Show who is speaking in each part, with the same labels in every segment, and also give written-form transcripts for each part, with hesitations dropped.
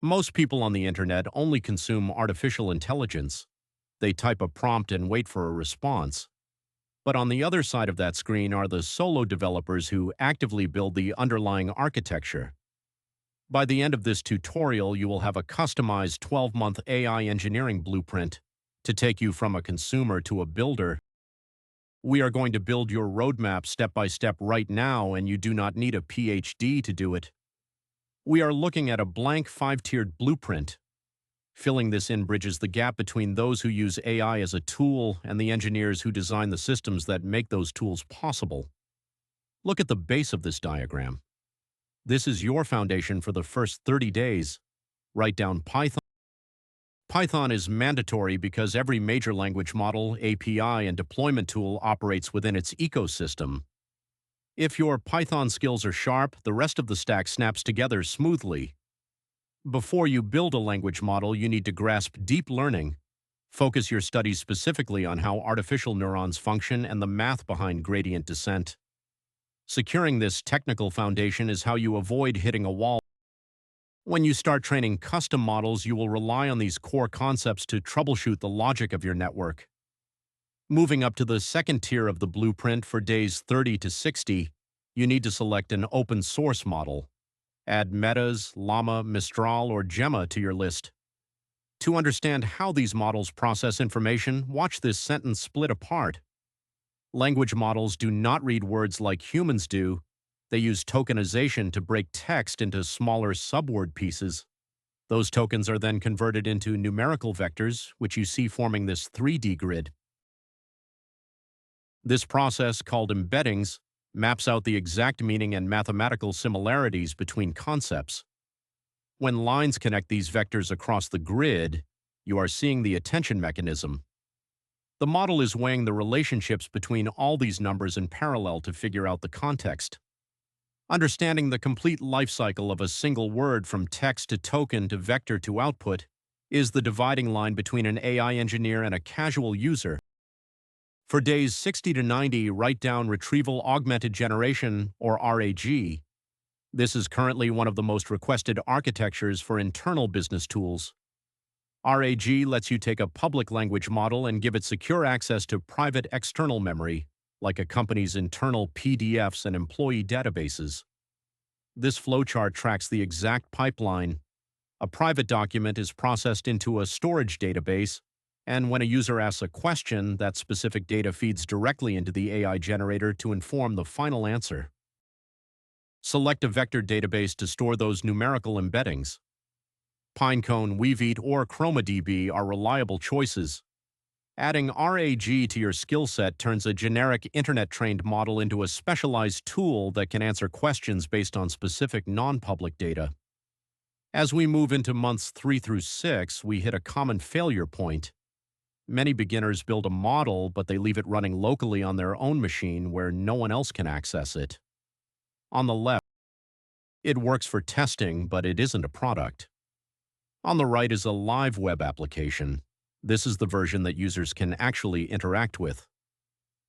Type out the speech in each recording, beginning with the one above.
Speaker 1: Most people on the internet only consume artificial intelligence. They type a prompt and wait for a response. But on the other side of that screen are the solo developers who actively build the underlying architecture. By the end of this tutorial, you will have a customized 12-month AI engineering blueprint to take you from a consumer to a builder. We are going to build your roadmap step by step right now, and you do not need a PhD to do it. We are looking at a blank 5-tiered blueprint. Filling this in bridges the gap between those who use AI as a tool and the engineers who design the systems that make those tools possible. Look at the base of this diagram. This is your foundation for the first 30 days. Write down Python. Python is mandatory because every major language model, API, and deployment tool operates within its ecosystem. If your Python skills are sharp, the rest of the stack snaps together smoothly. Before you build a language model, you need to grasp deep learning. Focus your studies specifically on how artificial neurons function and the math behind gradient descent. Securing this technical foundation is how you avoid hitting a wall. When you start training custom models, you will rely on these core concepts to troubleshoot the logic of your network. Moving up to the second tier of the blueprint for days 30 to 60, you need to select an open source model. Add Metas, Llama, Mistral, or Gemma to your list. To understand how these models process information, watch this sentence split apart. Language models do not read words like humans do. They use tokenization to break text into smaller subword pieces. Those tokens are then converted into numerical vectors, which you see forming this 3D grid. This process, called embeddings, maps out the exact meaning and mathematical similarities between concepts. When lines connect these vectors across the grid, you are seeing the attention mechanism. The model is weighing the relationships between all these numbers in parallel to figure out the context. Understanding the complete life cycle of a single word from text to token to vector to output is the dividing line between an AI engineer and a casual user. For days 60 to 90, write down Retrieval Augmented Generation, or RAG. This is currently one of the most requested architectures for internal business tools. RAG lets you take a public language model and give it secure access to private external memory, like a company's internal PDFs and employee databases. This flowchart tracks the exact pipeline. A private document is processed into a storage database, and when a user asks a question, that specific data feeds directly into the AI generator to inform the final answer. Select a vector database to store those numerical embeddings. Pinecone, Weaviate, or ChromaDB are reliable choices. Adding RAG to your skill set turns a generic internet-trained model into a specialized tool that can answer questions based on specific non-public data. As we move into months 3 through 6, we hit a common failure point. Many beginners build a model, but they leave it running locally on their own machine where no one else can access it. On the left, it works for testing, but it isn't a product. On the right is a live web application. This is the version that users can actually interact with.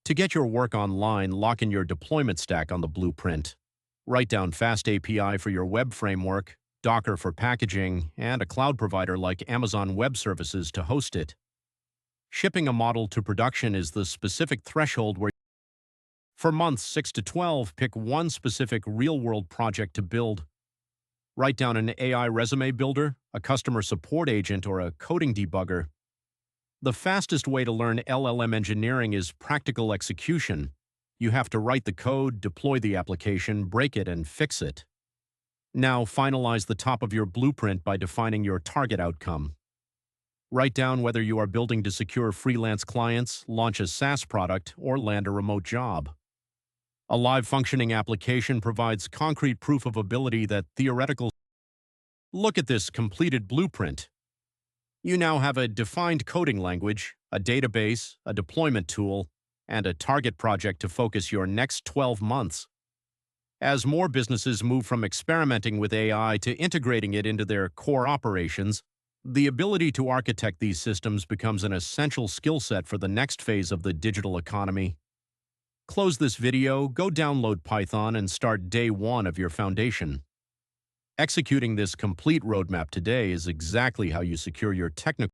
Speaker 1: To get your work online, lock in your deployment stack on the blueprint. Write down FastAPI for your web framework, Docker for packaging, and a cloud provider like Amazon Web Services to host it. Shipping a model to production is the specific threshold where, for months 6 to 12, pick one specific real-world project to build. Write down an AI resume builder, a customer support agent, or a coding debugger. The fastest way to learn LLM engineering is practical execution. You have to write the code, deploy the application, break it, and fix it. Now, finalize the top of your blueprint by defining your target outcome. Write down whether you are building to secure freelance clients, launch a SaaS product, or land a remote job. A live functioning application provides concrete proof of ability that theoretical. Look at this completed blueprint. You now have a defined coding language, a database, a deployment tool, and a target project to focus your next 12 months. As more businesses move from experimenting with AI to integrating it into their core operations, the ability to architect these systems becomes an essential skill set for the next phase of the digital economy. Close this video, go download Python, and start day 1 of your foundation. Executing this complete roadmap today is exactly how you secure your technical